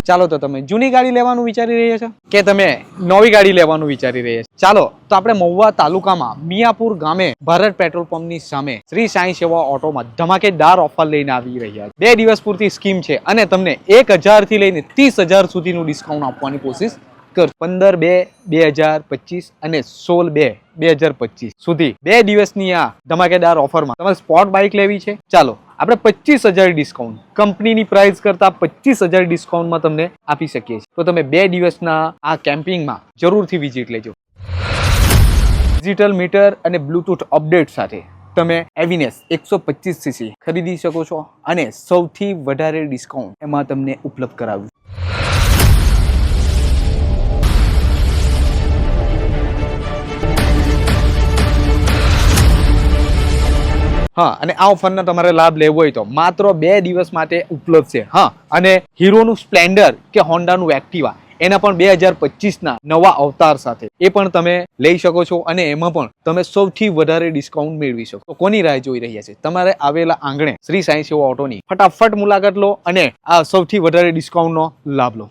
ચાલો તો તમે જૂની ગાડી લેવાનું વિચારી રહ્યા છો કે તમે નવી ગાડી લેવાનું વિચારી રહ્યા છો? ચાલો તો આપણે મહુવા તાલુકામાં મિયાપુર ગામે ભારત પેટ્રોલ પંપની સામે શ્રી સાંઈ સેવા ઓટોમાં ધમાકેદાર ઓફર લઈને આવી રહ્યા છે. 2 દિવસ પૂરતી સ્કીમ છે અને તમને 1000 થી લઈને 30,000 સુધીનું ડિસ્કાઉન્ટ આપવાની કોશિશ કર. 15/2/2025 અને 16/2/2025 સુધી 2 દિવસની આ ધમાકેદાર ઓફરમાં તમારે સ્પોર્ટ બાઇક લેવી છે. ચાલો આપણે 25,000 ડિસ્કાઉન્ટ કંપનીની પ્રાઇસ કરતા 25,000 ડિસ્કાઉન્ટમાં તમને આપી શકીએ છીએ. તો તમે 2 દિવસના આ કેમ્પિંગમાં જરૂરથી વિઝિટ લેજો. ડિજિટલ મીટર અને બ્લૂટૂથ અપડેટ સાથે તમે એવિનેસ 125cc ખરીદી શકો છો અને સૌથી વધારે ડિસ્કાઉન્ટ એમાં તમને ઉપલબ્ધ કરાવ્યું. હા, અને આ ઓફરનો તમારે લાભ લેવો હોય તો માત્ર 2 દિવસ માટે ઉપલબ્ધ છે. હા, અને હીરોનું સ્પ્લેન્ડર કે હોન્ડાનું એક્ટિવા એના પણ 2025ના નવા અવતાર સાથે એ પણ તમે લઈ શકો છો અને એમાં પણ તમે સૌથી વધારે ડિસ્કાઉન્ટ મેળવી શકો. તો કોની રાહ જોઈ રહ્યા છે? તમારે આવેલા આંગણે શ્રી સાંઈ સેવા ઓટોની ફટાફટ મુલાકાત લો અને આ સૌથી વધારે ડિસ્કાઉન્ટનો લાભ લો.